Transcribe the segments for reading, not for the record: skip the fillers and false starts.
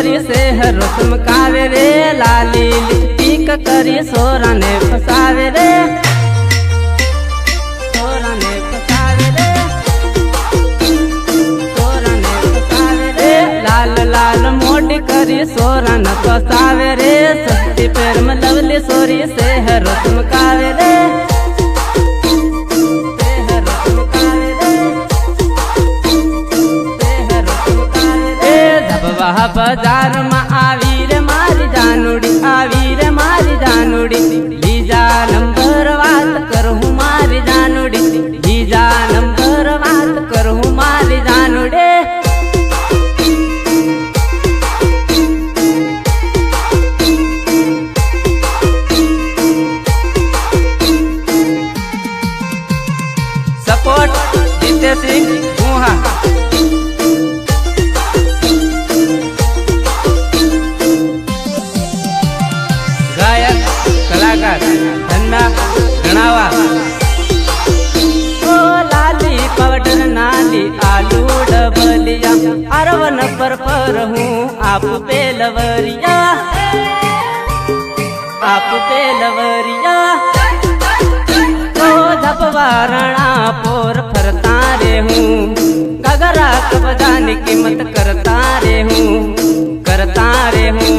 Sorry से हर चमकावे रे, लाली lipstick करी सोरा ने फसावे रे, सोरा ने फसावे रे, सोरा ने फसावे रे, लाल लाल मोटी करी सोरा न फसावे रे, सस्ती पैर में लवली सोरी से हर चमकावे रे, बाजार में आवी रे मारी जानूड़ी, आवी रे मारी जानूड़ी, लीजा नंबर बात करहूँ मारी जानूड़ी, लीजा नंबर बात करहूँ मारी जानूड़ी। सपोर्ट जीते सिंह गुहा, धंधा गणावा ओ लाली पाउडर नाली आलू डबलिया, अरवन पर हूँ आप पे लवरिया, आप पे लवरिया, ओ धपवारणा पोर फरता रे हूँ, गगरा कब जाने कीमत करता रे हूँ, करता रे हूँ,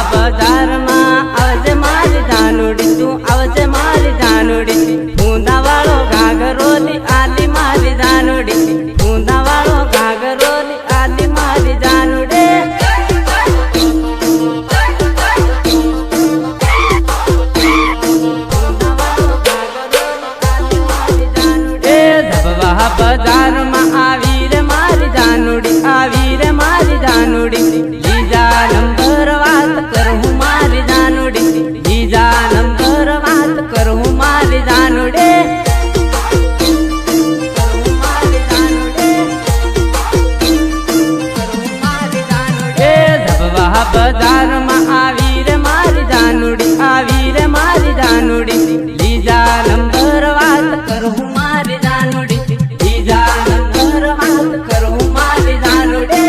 बाजार में आवजे मारी जानूड़ी, तू आवजे मारी जानूड़ी, फूंदा वालो घाघरोली आली मारी जानूड़ी, फूंदा वालो घाघरोली आली मारी जानूड़ी। बाजार में आवी रे मारी जानूड़ी, आवी रे मारी जानूड़ी, लीजा नंबर बात करहूँ मारी जानूड़ी, लीजा नंबर बात करहूँ मारी जानूड़ी, करहूँ मारी जानूड़ी, करहूँ मारी जानूड़ी। धबवा बाजार में आवी रे मारी जानूड़ी, आवी रे मारी जानूड़ी, लीजा नंबर बात करहूँ मारी जानूड़ी, लीजा नंबर बात करहूँ मारी जानूड़ी।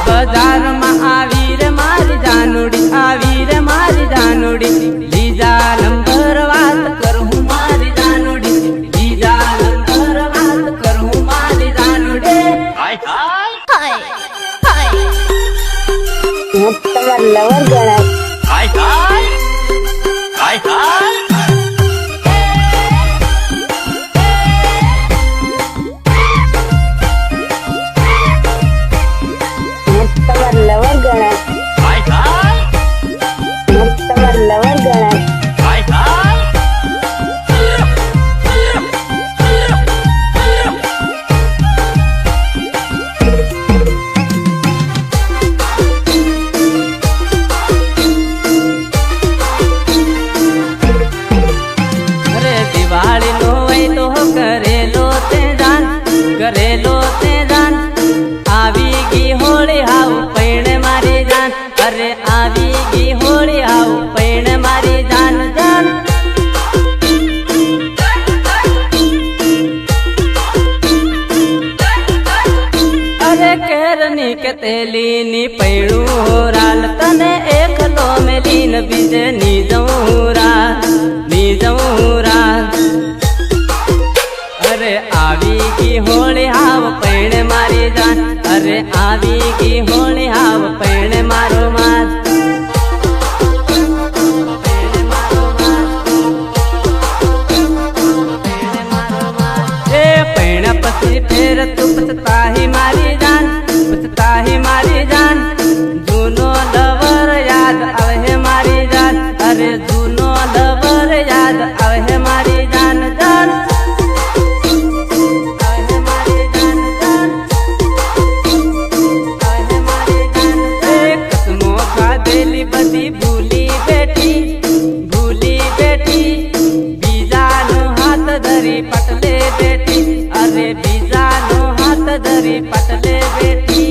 बाजार में आवी रे मारी जानूड़ी, आवी रे मारी जानूड़ी, लीजा नंबर बात करहूँ मारी जानूड़ी, लीजा नंबर बात करहूँ मारी जानूड़ी। हाय हाय हाय हाय તમાર લવર ગણાય, हाय हाय हाय हाय તમાર લવર ગણાય, हाय हाय તમાર લવર ગણાય, हाय हाय अरे दिवाली नो वही तो करेलो ते जान, करेलो ते जान, आवी गी होली हाउ पैण मारी जान, अरे आवी गी होली हाउ पैण मारी जान जान। अरे केरनी के तेली नी पैणू राल, तने एक लो में लीन बीज नी जऊरा, नी जऊरा, अरे आवी की होली हाव पैण मारी जान, अरे आवी की होली हाव पैण मारो मार, पैण मारो मार, पैण मारो मार। ए पैण पसी फेर तू पछताही मारी जान, पछताही मारी जान, जूनो लवर याद आवे मारी जान, अरे जूनो लवर याद आवे मारी जान जान, आवे मारी जान जान, आवे मारी जान जान। कसमों खा देली बदी भूली बेटी, भूली बेटी, बीजा नो हाथ धरी पटले बेटी, अरे बीजा नो हाथ धरी पटले बेटी।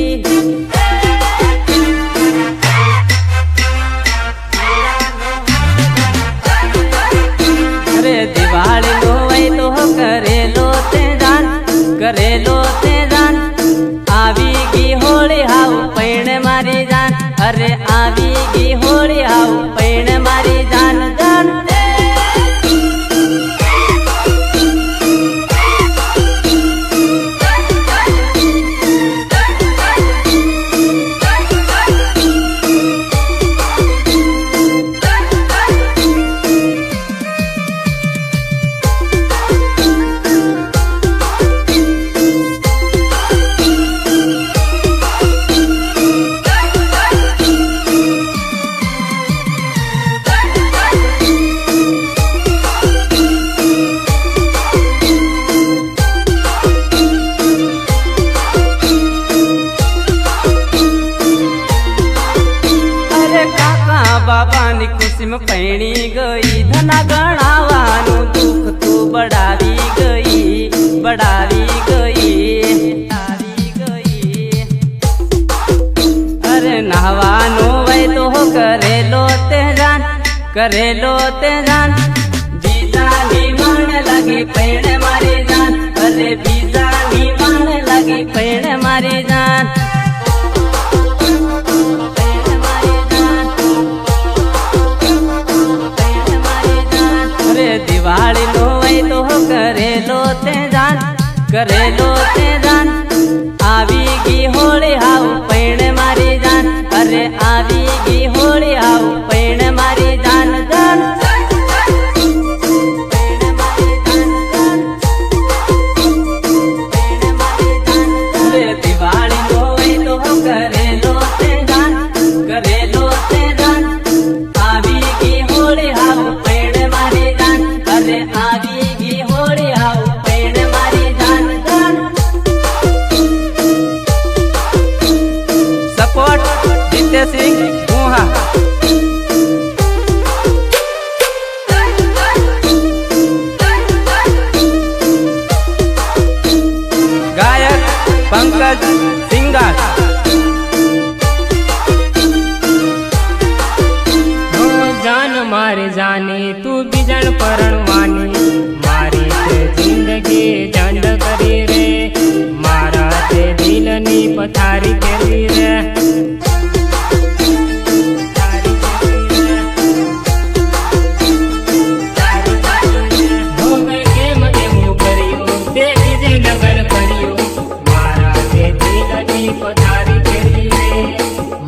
અરે આવી ગઈ હોળી આવું પૈણ મારી જાન જાન બાબાની ખુશીમાં પૈણી ગઈ ધના ગણાવાનું દુઃખ તું બડાવી ગઈ બડાવી ગઈ અરે નાવાનું વય તો કરેલો તે જાન બીજાની માણ લાગી પૈણ મારી જાન અરે બીજાની માણ લાગી પૈણ મારી જાન દિવાળી નો વય તો કરેલો તે જાન આવી ગઈ હોળી આવું પૈણ મારી જાન અરે આવી ગઈ હોળી આવું પૈણ મારી જાન જાન દિવાળી નો વય તો કરેલો તે જાન આવી ગઈ હોળી આવું પૈણ મારી જાન અરે આવી ગઈ હોળી આવું પૈણ મારી જાન જાન સપોર્ટ જીતેસિંહ ગુહા ગાયક પંકજ સિંગાર જાન મારી જાની તું બીજણ પરણવાની મારી તે જિંદગી જંડ કરી રે મારા તે દિલની પથારી ફેરવી રે કેમ એવું કર્યું તે બીજે લગન કર્યું મારા તે દિલની પથારી ફેરવી રે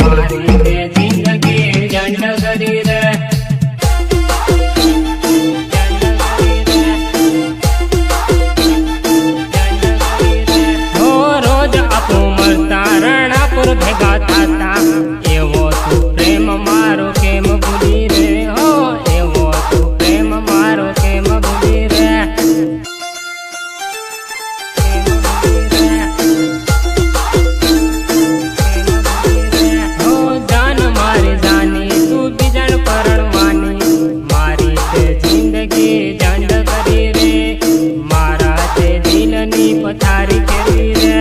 મારી તે જિંદગી જંડ કરી રે ભેગા થતા એવો તું પ્રેમ મારો કેમ ભૂલી રે હો એવો તું પ્રેમ મારો કેમ ભૂલી રે હો જાન મારી જાની તું બીજણ પરણવાની મારી તે જિંદગી જંડ કરી રે મારા તે દિલની પથારી ફેરવી રે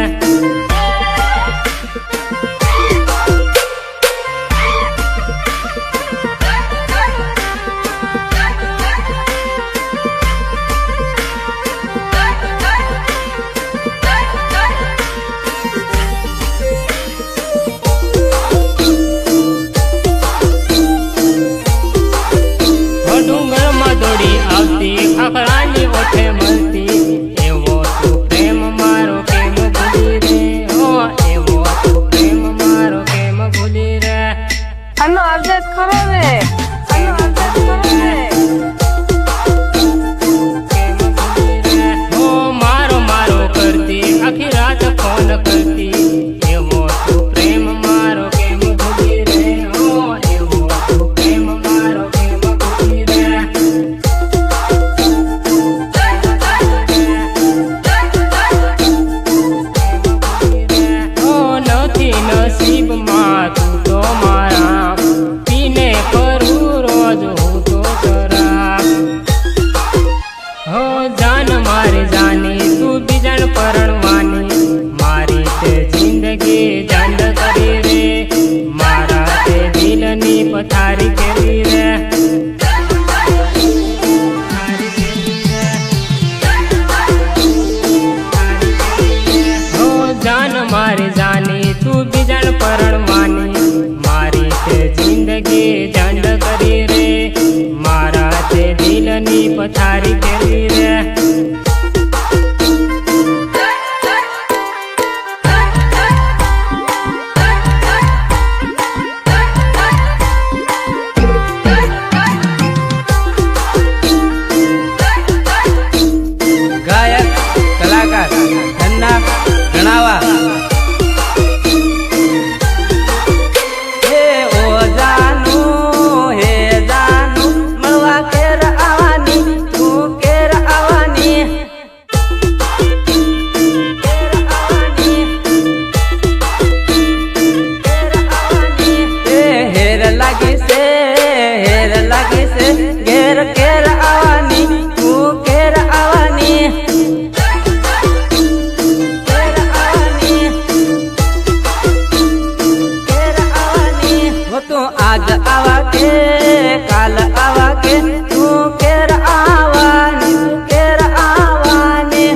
ડુંગરમાં દોડી આવતી ખાખરાની ઓઠે મળતી એવો તું પ્રેમ મારો કેમ ભૂલી રે હો એવો તું પ્રેમ મારો કેમ ભૂલી રે આનો અભ્યાસ કરો ને હો મારો મારો કરતી આખી રાત ફોન કરતી એવો તું પ્રેમ મારો કેમ ભૂલી રે હો એવો તું પ્રેમ મારો કેમ ભૂલી રે આજ આવા કે કાલ આવા કે તું કેર આવવાની તું કેર આવવાની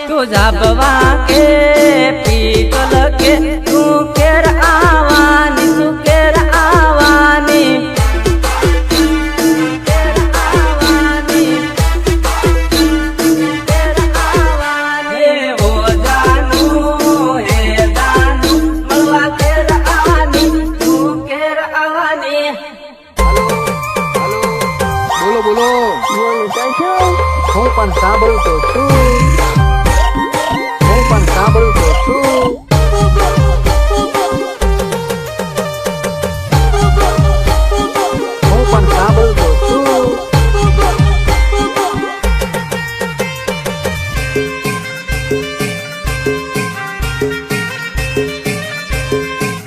તું જાબવા કે પીતલ કે તું કેર આવવાની તું કેર આવવાની બોલો બોલો બોલું તો છું. હું પણ સાંભળતો છું હું પણ સાંભળતો છું હું પણ સાંભળતો છું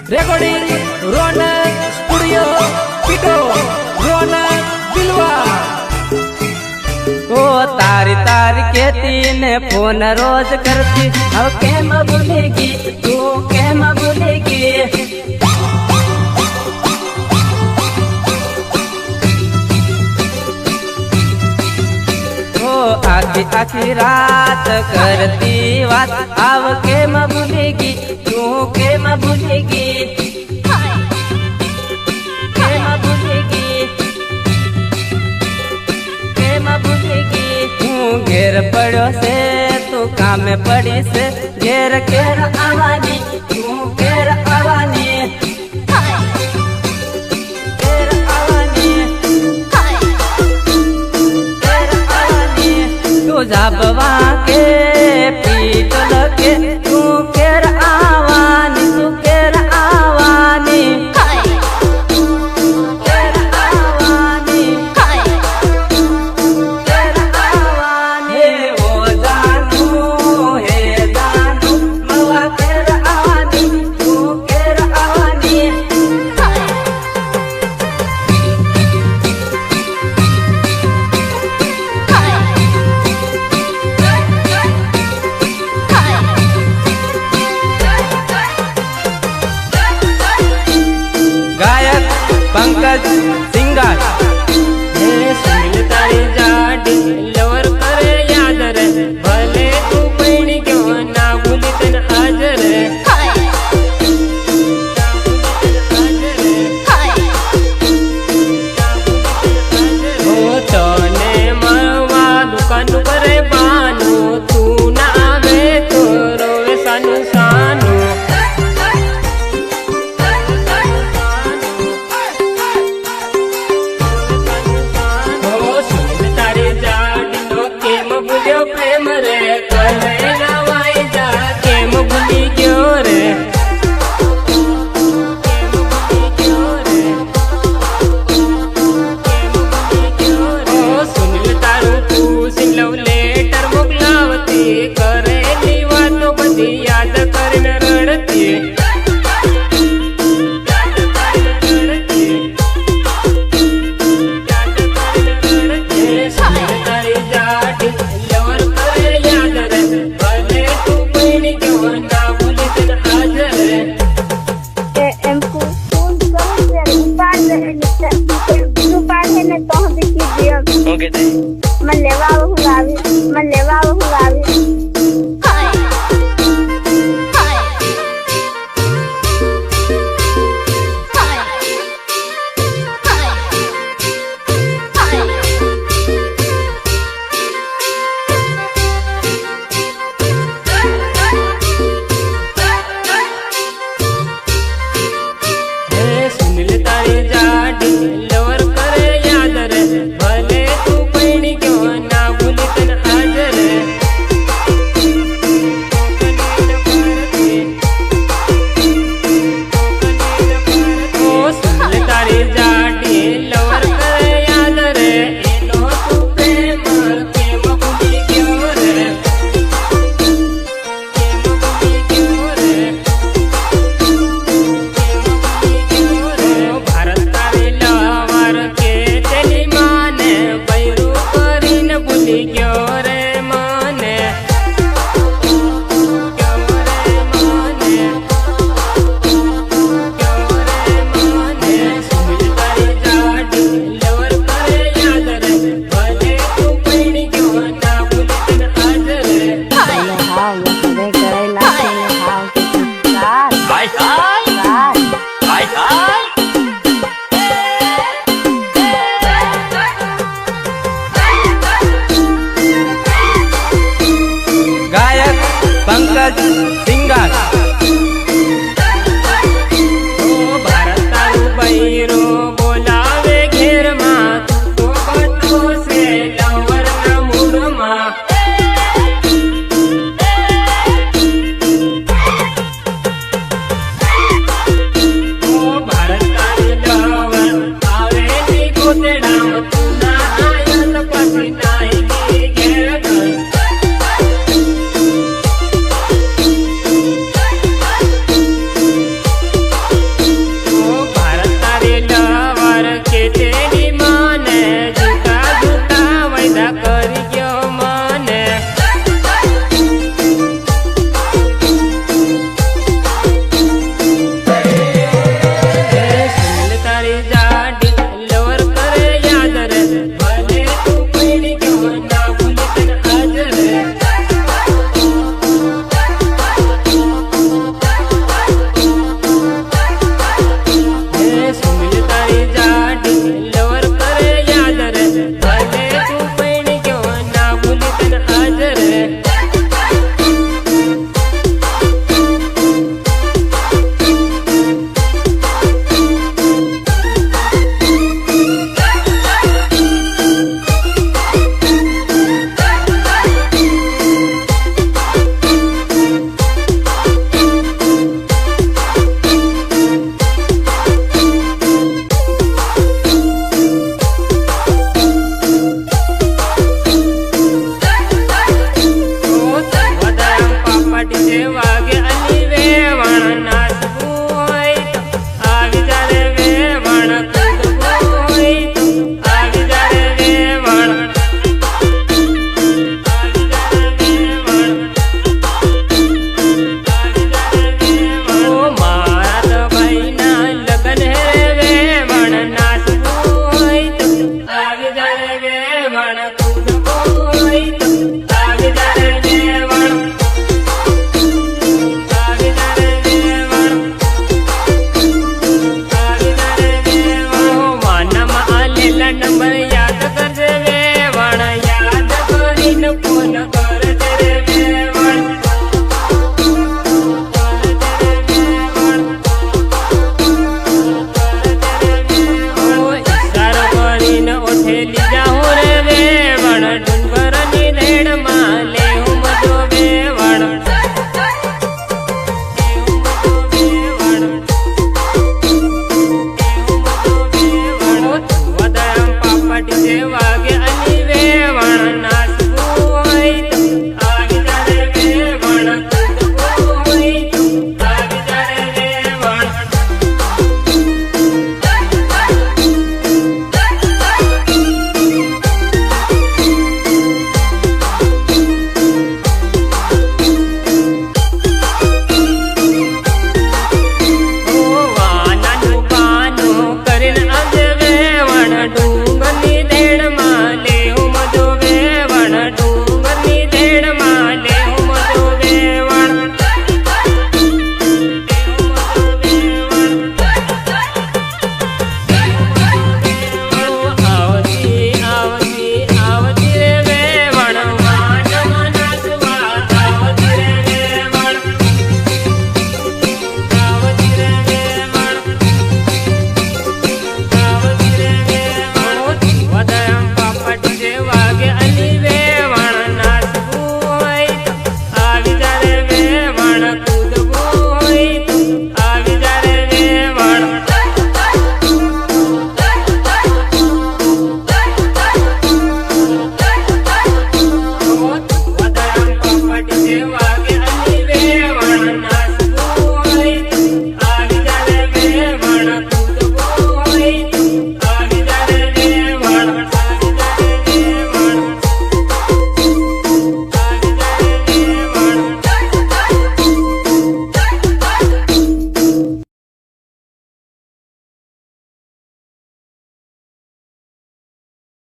રેકોર્ડિંગ રોનક સ્ટુડિયો પીટો રોનક દિલવા ઓ તારી તારી કેતી ને ફોન રોજ કરતી હવે કેમ ભૂલી ગઈ તું કેમ ભૂલી ગઈ ઓ આખી આખી રાત કરતી વાત આવ કેમ ભૂલી ગઈ તું કેમ ભૂલી ગઈ કેમ ભૂલી ગઈ કેમ ભૂલી ગઈ હું ઘેર પડ્યો છે તું કામે પડી છે ઘેર ઘેર આવવાની તું ઘેર આવવાની ઘેર આવવાની ઘેર આવવાની તું જાબવા કે પીતલ કે તું ઘેર આવવાની તું ઘેર આવવાની ઘેર આવવાની ઘેર આવવાની ઓ જાનું હે જાનું મળવા ઘેર આવવાની તું ઘેર આવવાની ગાયક પંકજ સિંગર હે સુનિલ તારી જાડી લવર કરે યાદ રે ભલે તું પૈણી ગયો ના ભૂલી તને હાજર રે ઓ તને મળવા દુકાન કરે બાનું તું ના આવે તો રોવે સાનું સાનું ઓ સુનિલ તારી જાડીનો કેમ ભૂલ્યો પ્રેમ રે કહે ના વાઈ જા કેમ ભૂલી ગયો રે કેમ ભૂલી ગયો રે કેમ ભૂલી ગયો રે ઓ સુનિલ તારું પૂછ લવ લેટર મોકલાવતી કરેલી વાતો બધી યાદ કરીને રડતી યાદ કરીને રડતી સુનિલ તારી જાડી લવર કરે યાદ રે ભલે તું પૈણી ગયો ના ભૂલી તને હાજર રે એમકો ફોન કરો ઉપાડ ને તો હવે કીધી ઓકે મને લેવા આવું લાવી કટ